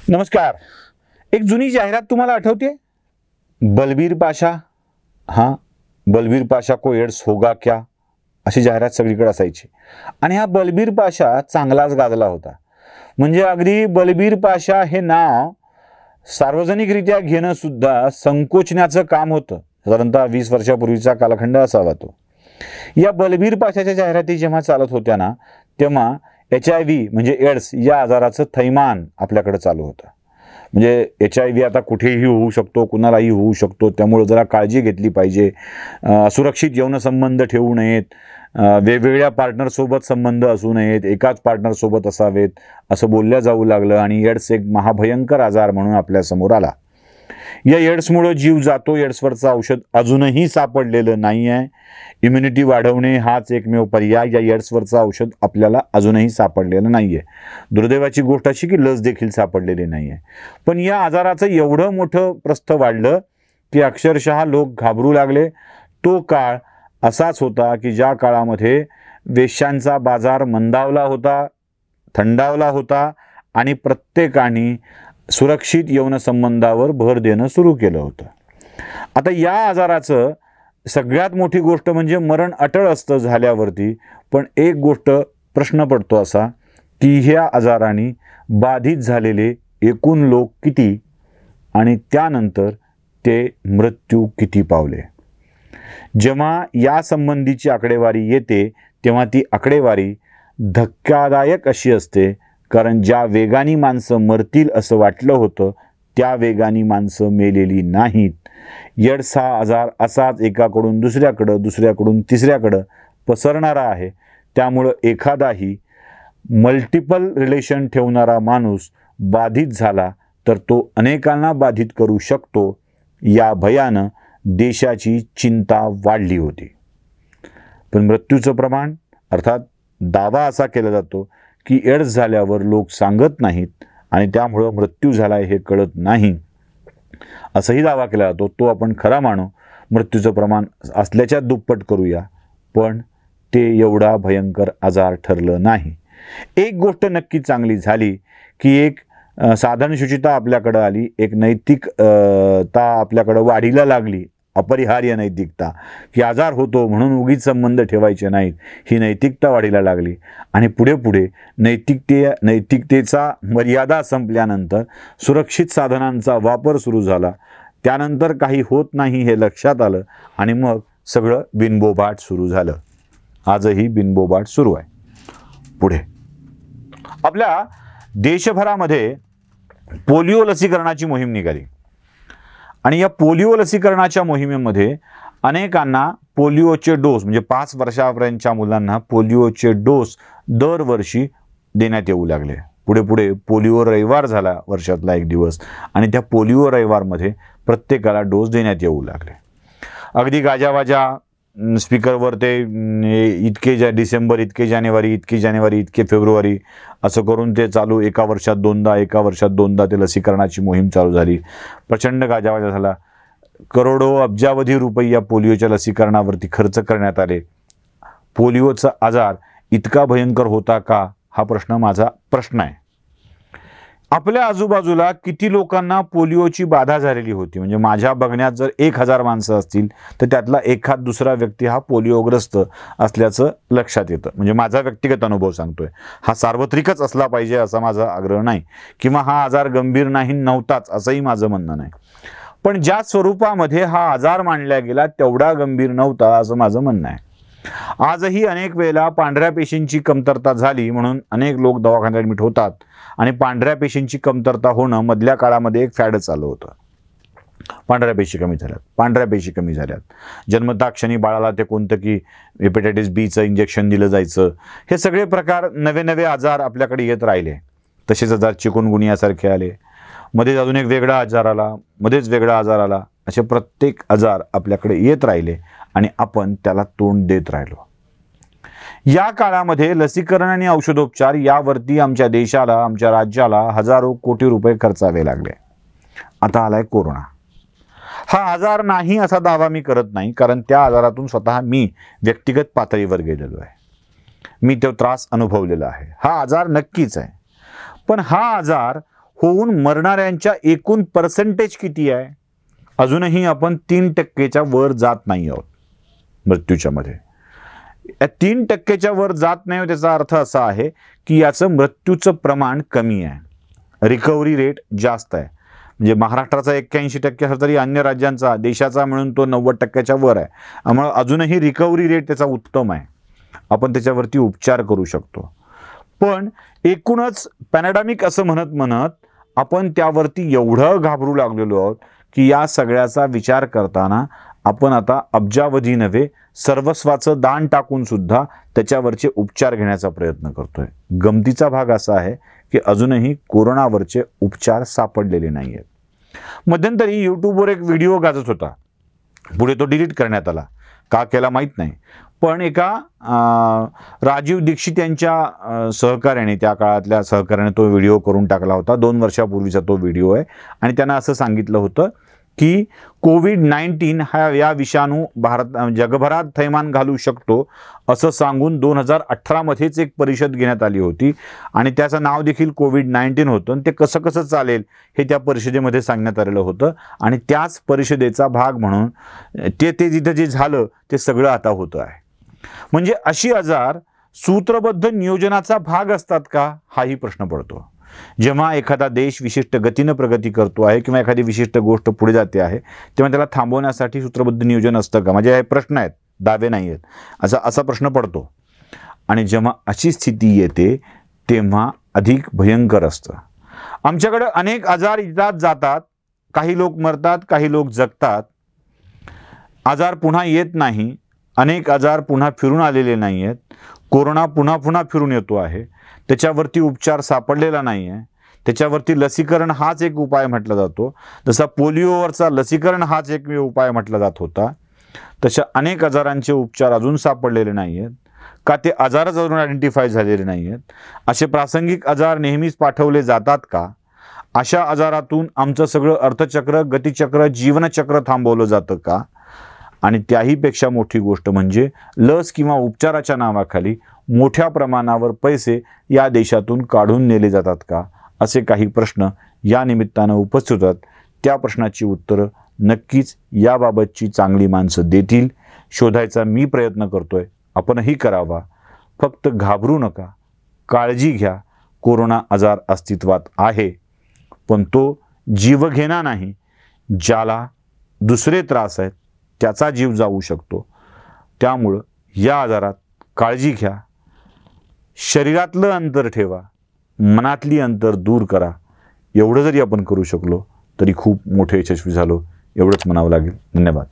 नमस्कार. एक जुनी जाहिरात तुम्हाला आठवते? बलबीर पाशा, हाँ बलबीर पाशा को एड्स होगा क्या, अशी जाहिरात सगळीकडे असायची. आणि हा बलबीर पाशा चांगलाच गाजला होता. म्हणजे अगदी बलबीर पाशा हे नाव सार्वजनिकरित्या घेणं सुद्धा संकोचण्याचं काम होतं. साधारणतः 20 वर्षापूर्वीचा कालखंड असावा तो. या बलबीर पाशाच्या जाहिराती जेव्हा चालत होत्या ना, तेव्हा HIV म्हणजे एड्स या आजाराचं थैमान आपल्याकडे चालू होतं. म्हणजे HIV आता कुठेही होऊ शकतो, कुणालाही होऊ शकतो, त्यामुळे जरा काळजी घेतली पाहिजे. सुरक्षित यौन संबंध ठेवू नयेत, वेगवेगळ्या पार्टनरसोबत संबंध असू नयेत, एकाच पार्टनरसोबत असावेत, असं बोलल्या जाऊ लागलं. आणि एड्स एक महाभयंकर आजार म्हणून आपल्यासमोर आला. या एड्समुळे जीव जातो. एड्सवरचं औषध अजूनही सापडलेलं नाही आहे. इम्युनिटी वाढवणे हाच एकमेव पर्याय. या एड्सवरचं औषध आपल्याला अजूनही सापडलेलं नाही आहे. दुर्दैवाची गोष्ट अशी की लस देखील सापडलेली नाही आहे. पण या आजाराचं एवढं मोठं प्रस्थ वाढलं की अक्षरशः लोक घाबरू लागले. तो काळ असाच होता की ज्या काळामध्ये वेश्यांचा बाजार मंदावला होता, थंडावला होता आणि प्रत्येकाने सुरक्षित यौन संबंधावर भर देणं सुरू केलं होतं. आता या आजाराचं सगळ्यात मोठी गोष्ट म्हणजे मरण अटळ असतं झाल्यावरती. पण एक गोष्ट प्रश्न पडतो असा की ह्या आजाराने बाधित झालेले एकूण लोक किती आणि त्यानंतर ते मृत्यू किती पावले. जेव्हा या संबंधीची आकडेवारी येते तेव्हा ती आकडेवारी धक्कादायक अशी असते. कारण ज्या वेगाने माणसं मरतील असं वाटलं होतं त्या वेगाने माणसं मेलेली नाहीत. एड्स हा आजार असाच एकाकडून दुसऱ्याकडं, दुसऱ्याकडून तिसऱ्याकडं पसरणारा आहे. त्यामुळं एखादाही मल्टिपल रिलेशन ठेवणारा माणूस बाधित झाला तर तो अनेकांना बाधित करू शकतो. या भयानं देशाची चिंता वाढली होती. पण मृत्यूचं प्रमाण अर्थात दावा असा केला जातो की एड्स झाल्यावर लोक सांगत नाहीत आणि त्यामुळं मृत्यू झाला हे कळत नाही, असंही दावा केला जातो. तो आपण खरा मानू, मृत्यूचं प्रमाण असल्याच्या दुप्पट करूया, पण ते एवढा भयंकर आजार ठरलं नाही. एक गोष्ट नक्की चांगली झाली की एक साधन शुचिता आपल्याकडं आली, एक नैतिकता आपल्याकडं वाढीला लागली. अपरिहार्य नैतिकता की आजार होतो म्हणून उगीच संबंध ठेवायचे नाहीत, ही नैतिकता वाढीला लागली. आणि पुढे पुढे नैतिकतेचा मर्यादा संपल्यानंतर सुरक्षित साधनांचा वापर सुरू झाला. त्यानंतर काही होत नाही हे लक्षात आलं आणि मग सगळं बिनबोबाट सुरू झालं. आजही बिनबोबाट सुरू आहे. पुढे आपल्या देशभरामध्ये पोलिओ लसीकरणाची मोहीम निघाली आणि या पोलिओ लसीकरणाच्या मोहिमेमध्ये अनेकांना पोलिओचे डोस म्हणजे 5 वर्षापर्यंतच्या मुलांना पोलिओचे डोस दरवर्षी देण्यात येऊ लागले. पुढे पुढे पोलिओ रविवार झाला वर्षातला एक दिवस आणि त्या पोलिओ रविवारमध्ये प्रत्येकाला डोस देण्यात येऊ लागले. अगदी गाजावाजा स्पीकरवर ते इतके डिसेंबर, इतके जानेवारी, इतके जानेवारी, इतके फेब्रुवारी असं करून ते चालू. एका वर्षात दोनदा ते लसीकरणाची मोहीम चालू झाली. प्रचंड गाजावाजा झाला. करोडो अब्जावधी रुपये या पोलिओच्या लसीकरणावरती खर्च करण्यात आले. पोलिओचा आजार इतका भयंकर होता का हा माझा प्रश्न आहे. आपल्या आजूबाजूला किती लोकांना पोलिओची बाधा झालेली होती. म्हणजे माझ्या बघण्यात जर 1000 माणसं असतील तर त्यातला एखाद दुसरा व्यक्ती हा पोलिओग्रस्त असल्याचं लक्षात येतं. म्हणजे माझा व्यक्तिगत अनुभव सांगतोय. हा सार्वत्रिकच असला पाहिजे असा माझा आग्रह नाही किंवा हा आजार गंभीर नव्हताच असंही माझं म्हणणं नाही. पण ज्या स्वरूपामध्ये हा आजार मांडला गेला तेवढा गंभीर नव्हता असं माझं म्हणणं आहे. आजही अनेक वेळेला पांढऱ्या पेशींची कमतरता झाली म्हणून अनेक लोक दवाखान्यात ॲडमिट होतात आणि पांढऱ्या पेशींची कमतरता होणं मधल्या काळामध्ये एक फॅड चालू होतं. पांढऱ्या पेशी कमी झाल्यात. जन्मताक्षणी बाळाला ते कोणतं की हेपॅटायटिस Bचं इंजेक्शन दिलं जायचं. हे सगळे प्रकार नवे आजार आपल्याकडे येत राहिले. तसेच आजार चिकुनगुनियासारखे आले. मध्येच अजून एक वेगळा आजार आला. असे प्रत्येक आजार आपल्याकडे येत राहिले आणि आपण त्याला तोंड देत राहिलो. या काळामध्ये लसीकरण आणि औषधोपचार यावरती आमच्या देशाला, आमच्या राज्याला हजारो कोटी रुपये खर्चावे लागले. आता आलाय कोरोना. हा आजार नाही असा दावा मी करत नाही, कारण त्या आजारातून स्वतः मी व्यक्तिगत पातळीवर गेलेलो आहे. मी तो त्रास अनुभवलेला आहे. हा आजार नक्कीच आहे, पण हा आजार होऊन मरणाऱ्यांच्या एकूण पर्सेंटेज किती आहे? अजूनही आपण 3%च्या वर जात नाही आहोत मृत्यूच्या मध्ये. या 3%च्या वर जात नाही, त्याचा अर्थ असा आहे की याचं मृत्यूचं प्रमाण कमी आहे, रिकव्हरी रेट जास्त आहे. म्हणजे महाराष्ट्राचा 81% असला तरी अन्य राज्यांचा, देशाचा मिळून तो 90%च्या वर आहे. त्यामुळे अजूनही रिकव्हरी रेट त्याचा उत्तम आहे, आपण त्याच्यावरती उपचार करू शकतो. पण एकूणच पॅनडेमिक असं म्हणत म्हणत आपण त्यावरती एवढं घाबरू लागलेलो आहोत की या सगळ्याचा विचार करताना आपण आता अब्जावधी नव्हे सर्वस्वाचं दान टाकून सुद्धा त्याच्यावरचे उपचार घेण्याचा प्रयत्न करतोय. गमतीचा भाग असा आहे की अजूनही कोरोनावरचे उपचार सापडलेले नाही आहेत. मध्यंतरी यूट्यूबवर एक व्हिडिओ गाजत होता, पुढे तो डिलीट करण्यात आला, का केला माहीत नाही. पण एका राजीव दीक्षित यांच्या सहकार्याने, त्या काळातल्या सहकार्याने तो व्हिडिओ करून टाकला होता. 2 वर्षापूर्वीचा तो व्हिडिओ आहे. आणि त्यांना असं सांगितलं होतं की कोविड-19 हा या विषाणू जगभरात थैमान घालू शकतो असं सांगून 2018 मध्येच एक परिषद घेण्यात आली होती आणि त्याचं नाव देखील कोविड-19 होतं. आणि ते कसं कसं चालेल हे त्या परिषदेमध्ये सांगण्यात आलेलं होतं. आणि त्याच परिषदेचा भाग म्हणून ते जिथं जे झालं ते सगळं आता होतं आहे. म्हणजे अशी आजार सूत्रबद्ध नियोजनाचा भाग असतात का, हाही प्रश्न पडतो. जेव्हा एखादा देश विशिष्ट गतीनं प्रगती करतो आहे किंवा एखादी विशिष्ट गोष्ट पुढे जाते आहे तेव्हा त्याला थांबवण्यासाठी सूत्रबद्ध नियोजन असतं का? म्हणजे हे प्रश्न आहेत, दावे नाही आहेत, असा प्रश्न पडतो. आणि जेव्हा अशी स्थिती येते तेव्हा अधिक भयंकर असतं. आमच्याकडे अनेक आजार येतात जातात, काही लोक मरतात, काही लोक जगतात. आजार पुन्हा येत नाही, अनेक आजार पुन्हा फिरून आलेले नाही आहेत. कोरोना पुन्हा फिरून येतो आहे, त्याच्यावरती उपचार सापडलेला नाही आहे. त्याच्यावरती लसीकरण हाच एक उपाय म्हटला जातो. जसा पोलिओवरचा लसीकरण हाच एक उपाय म्हटला जात होता, तशा अनेक आजारांचे उपचार अजून सापडलेले नाही आहेत. का ते आजारच अजून आयडेंटिफाय झालेले नाही आहेत? असे प्रासंगिक आजार नेहमीच पाठवले जातात का? अशा आजारातून आमचं सगळं अर्थचक्र, गतिचक्र, जीवनचक्र थांबवलं जातं का? आणि त्याहीपेक्षा मोठी गोष्ट म्हणजे लस किंवा उपचाराच्या नावाखाली मोठ्या प्रमाणावर पैसे या देशातून काढून नेले जातात का? असे काही प्रश्न या निमित्तानं उपस्थित होतात. त्या प्रश्नाची उत्तरं नक्कीच याबाबतची चांगली माणसं देतील, शोधायचा मी प्रयत्न करतोय, आपणही करावा. फक्त घाबरू नका, काळजी घ्या. कोरोना आजार अस्तित्वात आहे, पण तो जीवघेणा नाही. ज्याला दुसरे त्रास आहेत त्याचा जीव जाऊ शकतो. त्यामुळं या आजारात काळजी घ्या, शरीरातलं अंतर ठेवा, मनातली अंतर दूर करा. एवढं जरी आपण करू शकलो तरी खूप मोठे यशस्वी झालो एवढंच म्हणावं लागेल. धन्यवाद.